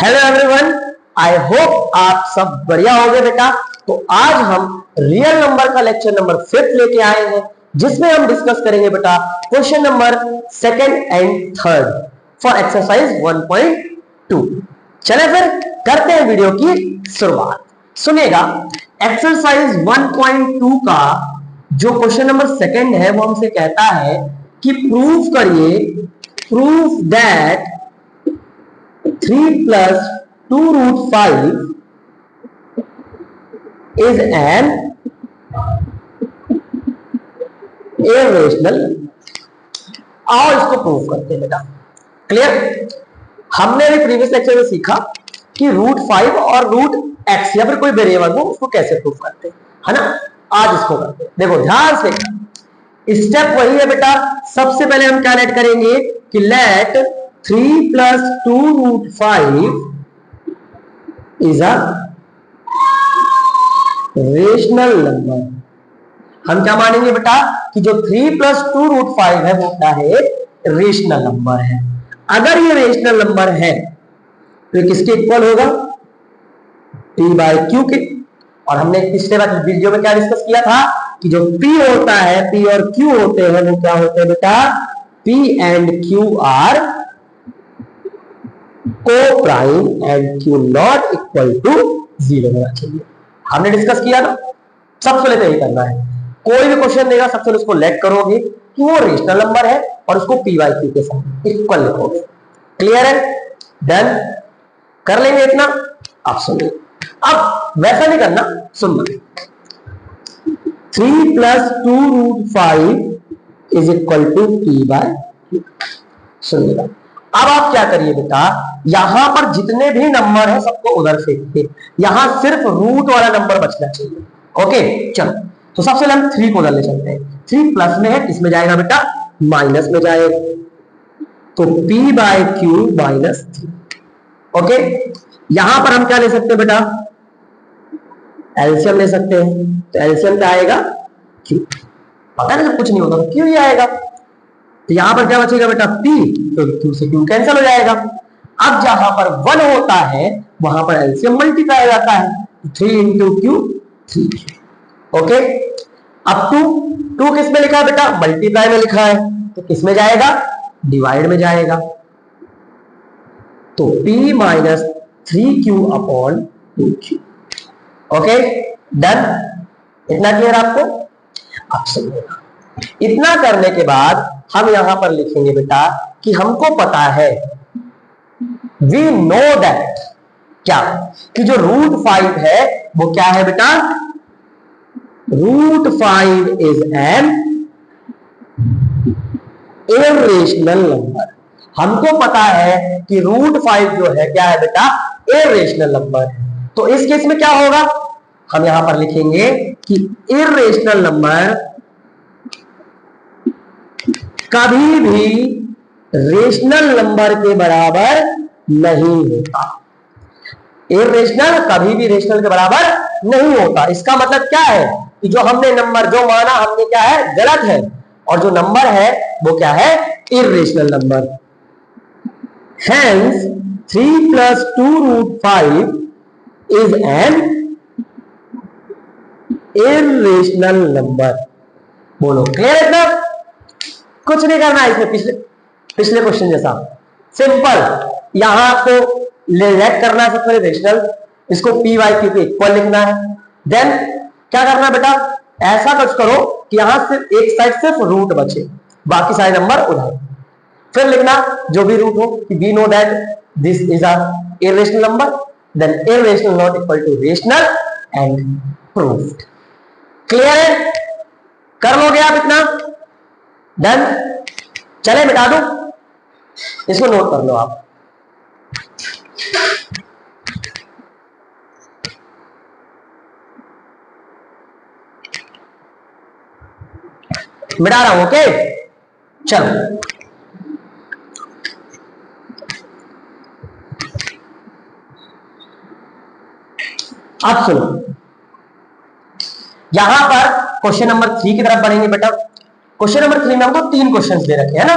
Hello everyone, I hope आप सब बढ़िया होंगे बेटा। तो आज हम रियल नंबर का लेक्चर नंबर 5 लेके आए हैं, जिसमें हम डिस्कस करेंगे बेटा question number 2nd and 3rd for exercise 1.2। चले फिर करते हैं वीडियो की शुरुआत। सुनिएगा, एक्सरसाइज 1.2 का जो क्वेश्चन नंबर 2nd है वो हमसे कहता है कि प्रूफ करिए, proof that 3 plus 2 root 5 is an irrational। आओ इसको प्रूव करते हैं बेटा। क्लियर? हमने भी प्रीवियस लेक्चर में सीखा कि रूट 5 और रूट एक्स या फिर कोई वेरिएबल हो उसको कैसे प्रूव करते हैं, है ना। आज इसको करते हैं। देखो ध्यान से, स्टेप वही है बेटा। सबसे पहले हम क्या लेट करेंगे कि let 3 plus 2 root 5 is a rational number. हम क्या मानेंगे बेटा कि जो 3 plus 2 root 5 है वो क्या है, रेशनल नंबर है। अगर ये रेशनल नंबर है तो ये किसके इक्वल होगा, p बाय q के। और हमने पिछले वीडियो में क्या डिस्कस किया था कि जो p होता है, p और q होते हैं वो क्या होते हैं बेटा, p एंड q आर को prime and q not equal to 0 होना चाहिए। हमने डिस्कस किया ना। सबसे पहले यही करना है, कोई भी क्वेश्चन देगा सबसे पहले उसको लेट करोगे कि वो रेशनल नंबर है और उसको पी वाई क्यू के साथ इक्वल लिखोगे। क्लियर है? डन। कर लेंगे इतना। अब सुनिए, अब वैसा नहीं करना, सुन लो। 3 plus 2 root 5 is equal to p by q. सुनिएगा, अब आप क्या करिए बेटा, यहां पर जितने भी नंबर है सबको उधर फेंकिए। यहां सिर्फ रूट वाला नंबर बचना चाहिए। ओके चलो, तो सबसे पहले हम 3 को उधर ले चलते हैं। 3 प्लस में है, किसमें जाएगा बेटा, माइनस में जाएगा। तो p by q minus 3। Okay, यहां पर हम क्या ले सकते हैं बेटा, एलसीएम ले सकते हैं। तो एलसीएम क्या आएगा, q। पता नहीं कुछ नहीं होगा तो q ही आएगा। तो यहां पर क्या बचेगा बेटा, p, तो q से q कैंसिल हो जाएगा। अब जहां पर 1 होता है वहां पर एलसीएम मल्टीप्लाई हो जाता है। 3 इंटू क्यू 3। ओके, अब 2 किस में लिखा है बेटा, मल्टीप्लाई में लिखा है, तो किस में जाएगा, डिवाइड में जाएगा। तो p minus 3q upon 2q। Okay done. इतना क्लियर आपको? अब सुनिएगा, इतना करने के बाद हम यहां पर लिखेंगे बेटा कि हमको पता है, वी नो दैट, क्या कि जो रूट 5 है वो क्या है बेटा, root 5 is an irrational number. हमको पता है कि रूट 5 जो है क्या है बेटा, इर्रेशनल नंबर है। तो इस केस में क्या होगा, हम यहां पर लिखेंगे कि इर्रेशनल नंबर कभी भी रेशनल नंबर के बराबर नहीं होता। इर्रेशनल कभी भी रेशनल के बराबर नहीं होता। इसका मतलब क्या है कि जो हमने नंबर जो माना हमने क्या है, गलत है, और जो नंबर है वो क्या है, irrational number. Hence 3 plus 2 root 5 is an irrational number। बोलो क्लियर है ना? कुछ नहीं करना है इसमें, पिछले क्वेश्चन जैसा सिंपल। यहां आपको लेट करना है सबसे पहले रेशनल, इसको पी वाई क्यू के इक्वल लिखना है। देन क्या करना है बेटा, ऐसा कुछ करो कि यहां सिर्फ एक साइड सिर्फ रूट बचे, बाकी सारे नंबर उधर। फिर लिखना जो भी रूट हो कि we know that this is a irrational number, then irrational not equal to rational and proved. Clear है? कर लोगे आप इतना? डन। चले मिटा दो, इसको नोट कर लो आप। मिटा रहा हूं। ओके चलो, अब सुनो, यहां पर क्वेश्चन नंबर 3 की तरफ बढ़ेंगे बेटा। क्वेश्चन नंबर 3 में हमको 3 क्वेश्चंस दे रखे हैं ना,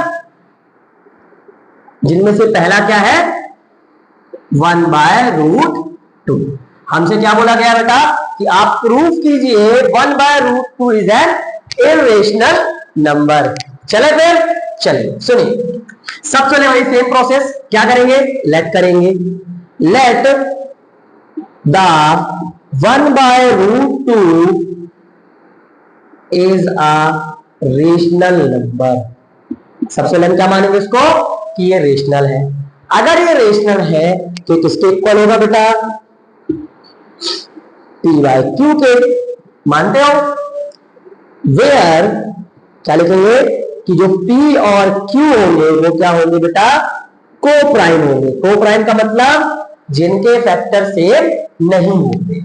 जिनमें से पहला क्या है, 1/√2। हमसे क्या बोला गया बेटा कि आप प्रूफ कीजिए 1/√2 इज एन इरेशनल नंबर। चले फिर, चलिए सुनिए, सबसे पहले वही सेम प्रोसेस क्या करेंगे, लेट करेंगे। Let the 1/√2 is a rational number. सबसे पहले क्या मानेंगे इसको कि ये रेशनल है। अगर ये रेशनल है तो किसके इक्वल होगा बेटा, p/q के। मानते हो? वेयर क्या लिखेंगे कि जो p और q होंगे वो क्या होंगे बेटा, को प्राइम होंगे। को प्राइम का मतलब जिनके फैक्टर सेम नहीं होंगे।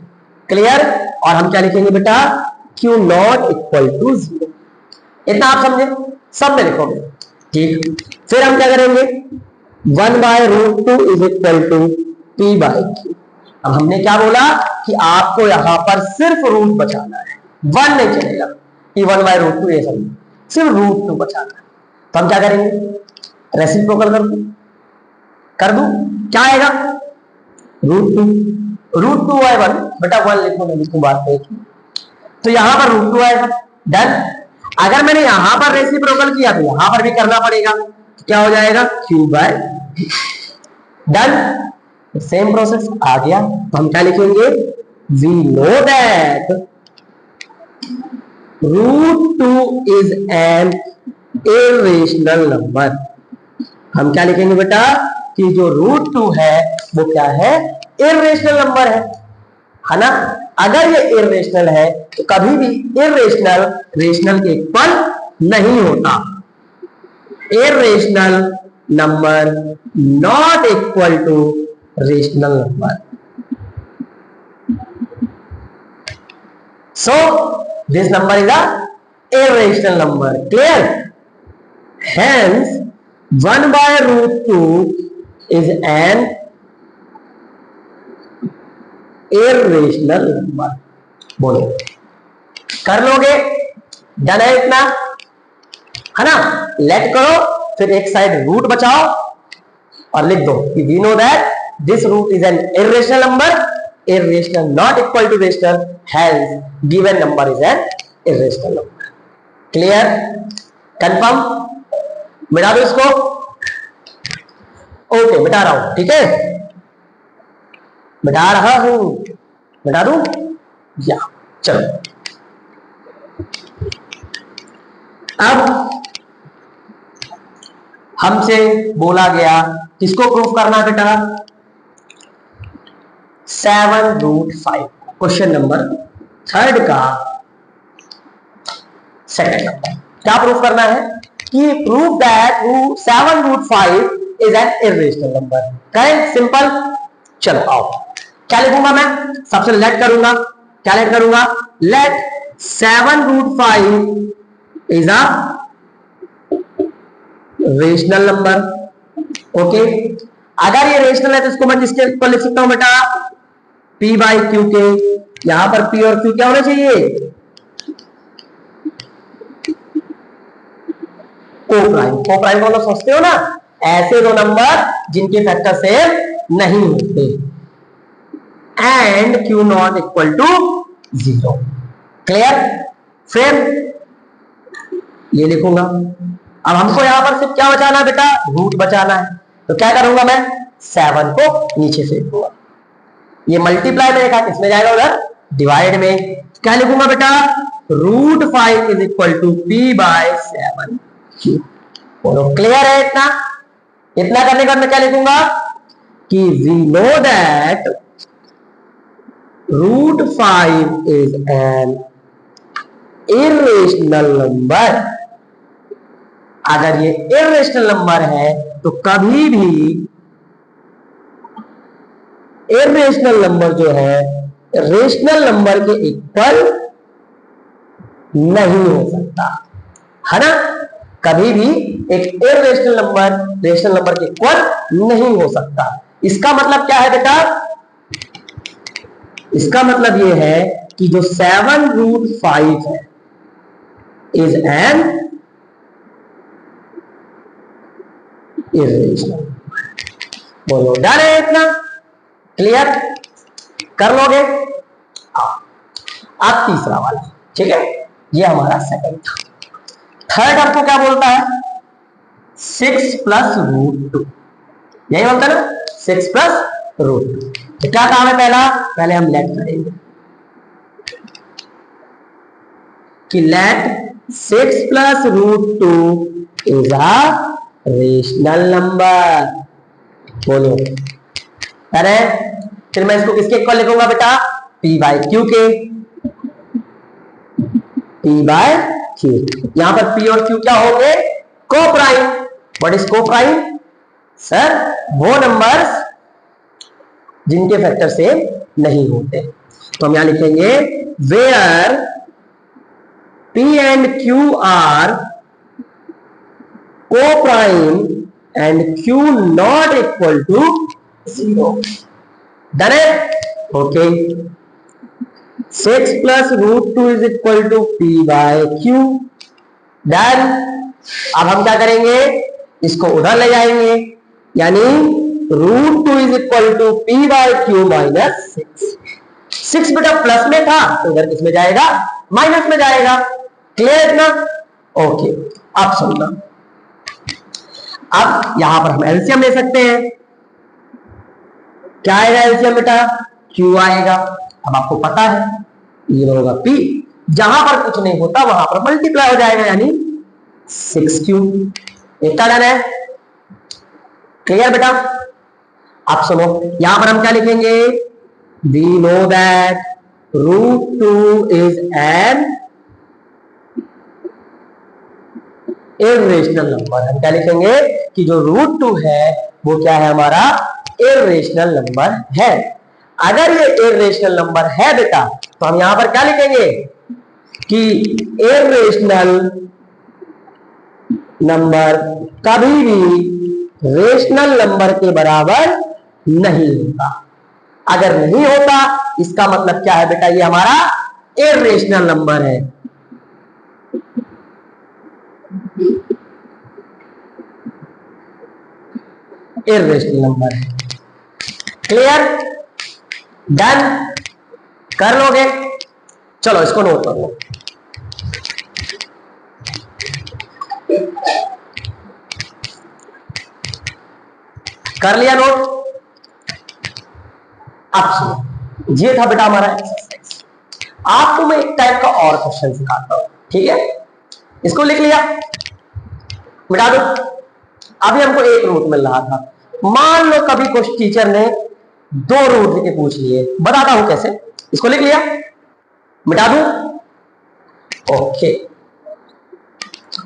क्लियर? और हम क्या लिखेंगे बेटा, q नॉट इक्वल टू 0। इतना आप समझे? सब में लिखोगे, ठीक। फिर हम क्या करेंगे, 1/√2 इज इक्वल टू p/q। अब हमने क्या बोला कि आपको यहां पर सिर्फ रूट बचाना है, 1 नहीं चलेगा कि 1/√2 ये समझ, सिर्फ √2 बचाना है। तो हम क्या करेंगे, रेसिप्रोकल कर दूं, क्या आएगा, √2। √2 है 1, बेटा 1 लिखो ना लिखो बात है, तो यहां पर √2 आएगा। डन। अगर मैंने यहां पर रेसिप्रोकल किया तो यहां पर भी करना पड़ेगा, तो क्या हो जाएगा, q/। डन। सेम प्रोसेस आ गया। तो हम क्या लिखेंगे, we know that √2 is an irrational number. हम क्या लिखेंगे बेटा कि जो √2 है वो क्या है, इरेशनल नंबर है ना। अगर ये इरेशनल है तो कभी भी इरेशनल रेशनल के इक्वल नहीं होता। Irrational number not equal to rational number. So this number is a irrational number. Clear? Hence 1/√2 is an irrational number. बोलो, कर लोगे? डन है इतना, है ना। लेट करो, फिर एक साइड रूट बचाओ और लिख दो कि we know that this root is an irrational number, irrational not equal to rational, hence given number is an irrational number. Clear? Confirm? मिटा दो इसको। ओके, मिटा रहा हूं, ठीक है, मिटा रहा हूं, मिटा दूं या, चलो। अब हमसे बोला गया किसको प्रूफ करना बेटा, 7√5, क्वेश्चन नंबर 3 का सेकंड नंबर। क्या प्रूफ करना है कि prove that 7√5 is an irrational number. करें? सिंपल। चलो आओ, क्या लिखूंगा मैं, सबसे लेट करूंगा, क्या लेट करूंगा, let 7√5 is a rational number. Okay, अगर ये रेशनल है तो इसको मैं किसके ऊपर लिख सकता हूं बेटा, p/q के। यहां पर p और q क्या होना चाहिए, को प्राइम वाला सोचते हो ना, ऐसे दो नंबर जिनके फैक्टर सेम नहीं होते, and q not equal to 0। Clear? फिर ये लिखूंगा। अब हमको यहां पर सिर्फ क्या बचाना है बेटा, रूट बचाना है। तो क्या करूंगा मैं, 7 को नीचे से लिखूंगा, ये मल्टीप्लाई में देखा किसमें जाएगा, उधर डिवाइड में। क्या लिखूंगा बेटा, √5 इज इक्वल टू p/7। बोलो, क्लियर है इतना? इतना करने के बाद मैं क्या लिखूंगा कि we know that √5 is an irrational number. अगर ये इरेशनल नंबर है तो कभी भी इरेशनल नंबर जो है रेशनल नंबर के इक्वल नहीं हो सकता, है ना। कभी भी एक इरेशनल नंबर रेशनल नंबर के इक्वल नहीं हो सकता। इसका मतलब क्या है बेटा, इसका मतलब यह है कि जो 7√5 है इज एन इरेशनल। बोलो, डन है इतना? क्लियर, कर लोगे। अब तीसरा वाला, ठीक है, ये हमारा सेकंड था। थर्ड आपको क्या बोलता है, 6 प्लस रूट 2, यही बोलता है ना, 6 प्लस रूट 2। तो क्या काम है, पहले हम लेट करेंगे कि let 6 plus root 2 is a rational number. बोलो, अरे फिर मैं इसको किसके इक्वल लिखूंगा बेटा, p बाय क्यू के, p बाय क्यू। यहां पर p और q क्या होंगे, co prime. What is co prime, sir वो नंबर्स जिनके फैक्टर से नहीं होते। तो हम यहां लिखेंगे where p and q are को prime and q not equal to 0। Done है, okay. 6 plus root 2 is equal to p by q. Done. अब हम क्या करेंगे, इसको उधर ले जाएंगे, यानी root 2 is equal to p by q minus 6 बेटा प्लस में था तो उधर किस में जाएगा, माइनस में जाएगा। क्लियर ना, ओके। अब सुनना, अब यहां पर हम एलसीएम ले सकते हैं। क्या आएगा एलसीएम बेटा, क्यू आएगा। अब आपको पता है ये होगा p, जहां पर कुछ नहीं होता वहां पर मल्टीप्लाई हो जाएगा, यानी 6q। इतना डन है, क्लियर बेटा। अब सुनो, यहां पर हम क्या लिखेंगे, we know that root 2 is an irrational number. हम क्या लिखेंगे कि जो रूट 2 है वो क्या है, हमारा इर्रेशनल नंबर है। अगर ये इर्रेशनल नंबर है बेटा तो हम यहां पर क्या लिखेंगे कि इर्रेशनल नंबर कभी भी रेशनल नंबर के बराबर नहीं होता। अगर नहीं होता इसका मतलब क्या है बेटा, ये हमारा इर्रेशनल नंबर है। इर्रेशनल नंबर है। क्लियर, डन, कर लोगे। चलो इसको नोट कर लो। कर लिया नोट। अब सुनो, ये था बेटा हमारा एक्सरसाइज। आपको मैं एक टाइप का और क्वेश्चन सिखाता हूं, ठीक है। इसको लिख लिया, मिटा दो। अभी हमको एक रूट मिल रहा था, मान लो कभी कुछ टीचर ने 2 रूट लेके पूछ लिए, बताता हूं कैसे। इसको लिख लिया, मिटा दूं, ओके।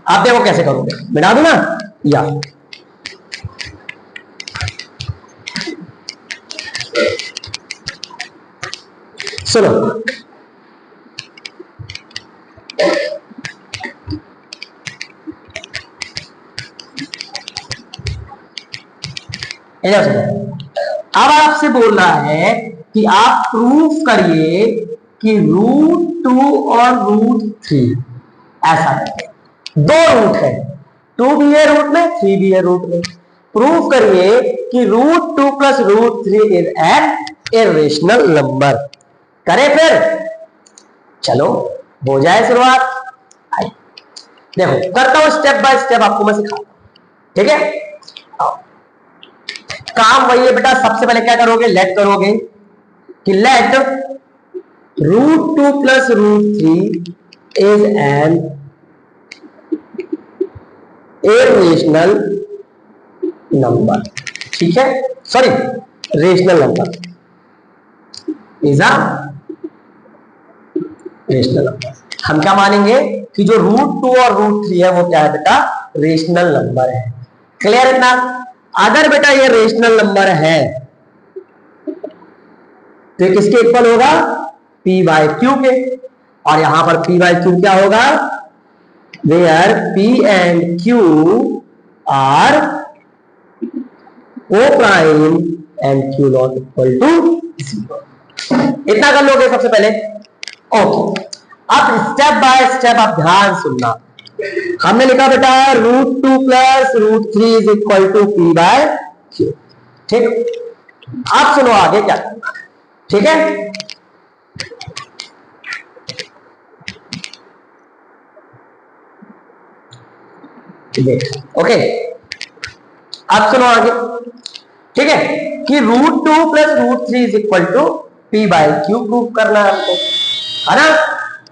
आप देखो कैसे करोगे, मिटा दूं ना, या सुनो, अब आपसे बोल रहा है कि आप प्रूफ करिए कि रूट 2 और रूट 3 ऐसा है। 2 रूट है, 2 भी है रूट में, 3 भी है रूट में। प्रूफ करिए कि root 2 plus root 3 is an irrational number. करें फिर, चलो हो जाए शुरुआत। देखो करता हूं स्टेप बाय स्टेप, आपको मैं सिखाता हूं, ठीक है। काम वही है बेटा, सबसे पहले क्या करोगे, लेट करोगे कि let root 2 plus root 3 is an irrational number, ठीक है। Sorry, rational number is a rational number. हम क्या मानेंगे कि जो रूट 2 और रूट 3 है वो क्या है बेटा, रेशनल नंबर है। क्लियर है ना। अगर बेटा ये रेशनल नंबर है तो किसके इक्वल होगा, p बाय क्यू के। और यहां पर p बाय क्यू क्या होगा, where p and q are ओ prime and q not equal to 0। इतना कर लोगे सबसे पहले, ओके। अब स्टेप बाय स्टेप आप ध्यान सुनना। हमने लिखा बेटा root 2 plus root 3 is equal to p by q, ठीक। आप सुनो आगे क्या करना है, ठीक है। ओके, आप सुनो आगे, ठीक है, कि √2 + √3 is equal to p/q prove करना है हमको, है ना।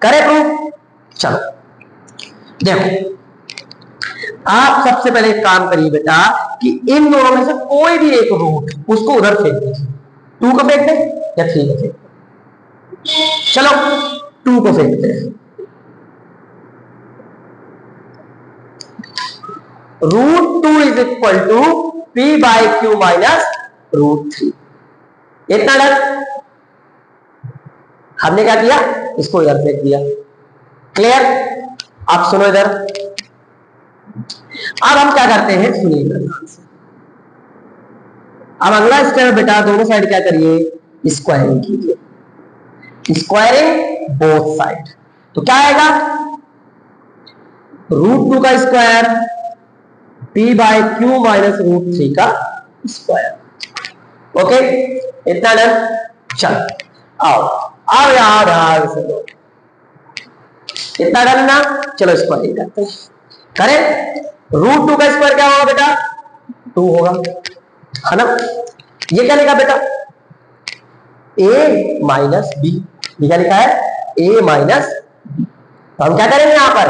करे प्रूव, चलो देखो, आप सबसे पहले एक काम करिए बेटा कि इन दोनों में से कोई भी एक रूट उसको उधर फेंक दीजिए, 2 को फेंक दे या 3 को फेंक दे। चलो 2 को फेंकते हैं। √2 is equal to p/q minus √3, इतना डर। हमने क्या किया, इसको इधर फेंक दिया। क्लियर, आप सुनो इधर। अब हम क्या करते हैं, सुनिए ध्यान से। अब अगला स्टेप बेटा, दोनों साइड क्या करिए, स्क्वायरिंग कीजिए, स्क्वायरिंग बोथ साइड। तो क्या आएगा, √2 का स्क्वायर p/q माइनस √3 का स्क्वायर। ओके, इतना डन। चलो आओ, आओ यार यार से दो, इतना डन ना। चलो स्क्वायरिंग करते हैं, करें। √2 का स्क्वायर क्या होगा बेटा, 2 होगा, है ना। ये क्या लिखा बेटा, a माइनस बी, ये क्या लिखा है, a माइनस। तो हम क्या करेंगे यहां पर,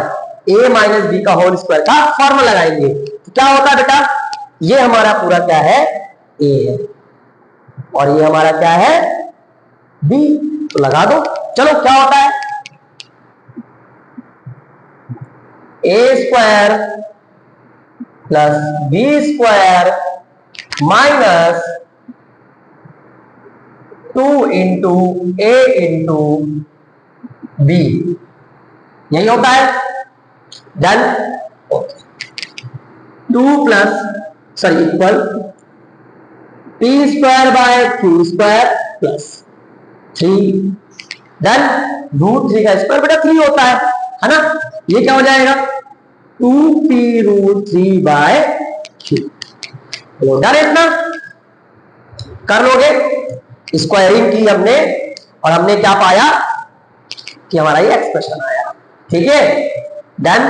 a माइनस बी का होल स्क्वायर का फॉर्मूला लगाएंगे। तो क्या होता है बेटा, ये हमारा पूरा क्या है, a है, और ये हमारा क्या है, b। तो लगा दो, चलो क्या होता है, a² plus b² minus 2 into a into b, यही होता है। Done. 2 plus sorry equal p² / q² plus 3। Done. √3 का स्क्वायर बेटा 3 होता है ना। ये क्या हो जाएगा, 2p√3/q। डन, इतना कर लोगे। स्क्वायरिंग की हमने, और हमने क्या पाया कि हमारा ये एक्सप्रेशन आया, ठीक है। डन।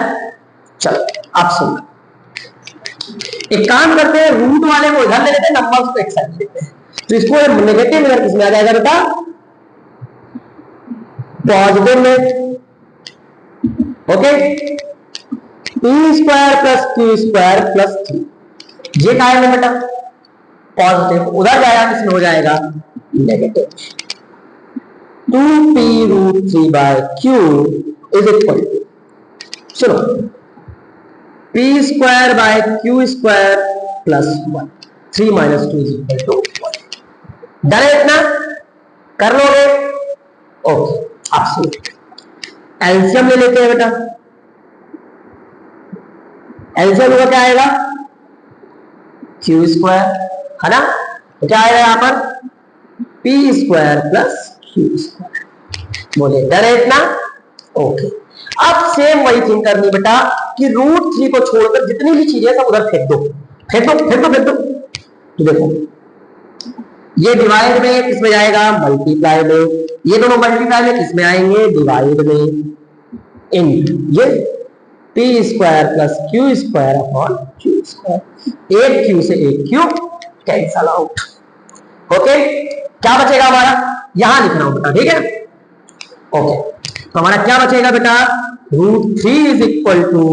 चलो आप सुनना, एक काम करते हैं, रूट वाले को इधर ले लेते हैं, नंबर्स को एक साइड लेते हैं। तो इसको नेगेटिव इधर किसमें आ जाएगा बेटा, पॉजिटिव में। Okay, p² plus q² plus 3, ये क्या है बेटा, पॉजिटिव, उधर जाएगा किसमें हो जाएगा, negative. 2p√3/q is equal to, सुनो, p² plus 1, 3 minus 2 is equal to 1। Done है, इतना कर लोगे। ओके, आप सुनो, एलसीएम ले लेते हैं बेटा। एलसीएम का क्या आएगा, q², है ना। तो क्या आएगा यहां पर, p² प्लस q²। बोले डन है, इतना। ओके, अब सेम वही थिंग करनी बेटा कि √3 को छोड़कर जितनी भी चीजें सब उधर फेंक दो, फेंक दो, फेंक दो, फेंक दो। तो देखो, ये डिवाइड में किसमें जाएगा, मल्टीप्लाई में। ये दोनों मल्टीप्लाई में किसमें आएंगे, डिवाइड में। इन ये p² plus q² upon q², एक q से एक q कैंसल आउट। ओके, क्या बचेगा हमारा, यहां लिखना होगा, ठीक है। ओके, तो हमारा क्या बचेगा बेटा, √3 इज इक्वल टू,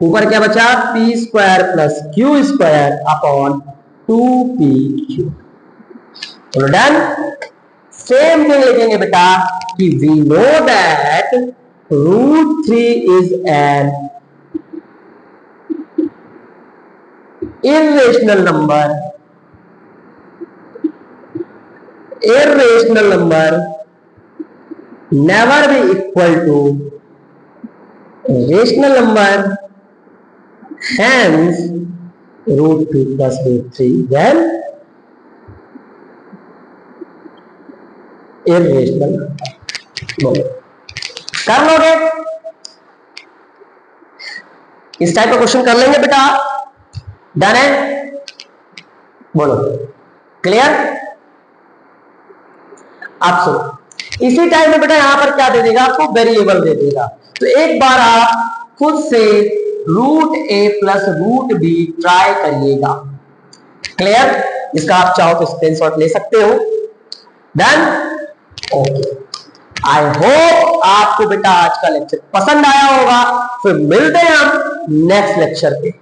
ऊपर क्या बचा, p² plus q² upon 2pq। तो डन। सेम थिंग लिखेंगे बेटा कि we know that √3 is an irrational number never be equal to rational number, hence √2 plus √3 then irrational number। बोलो, कर लोगे, इस टाइप का क्वेश्चन कर लेंगे बेटा। डन है, बोलो। क्लियर? आप सुनो, इसी टाइम में बेटा यहां पर क्या दे देगा आपको, वेरिएबल दे देगा। तो एक बार आप खुद से रूट ए प्लस रूट बी ट्राई करिएगा। क्लियर? इसका आप चाहो तो स्क्रीनशॉट ले सकते हो। डन? ओके, आई होप आपको बेटा आज का लेक्चर पसंद आया होगा। फिर मिलते हैं हम नेक्स्ट लेक्चर पे।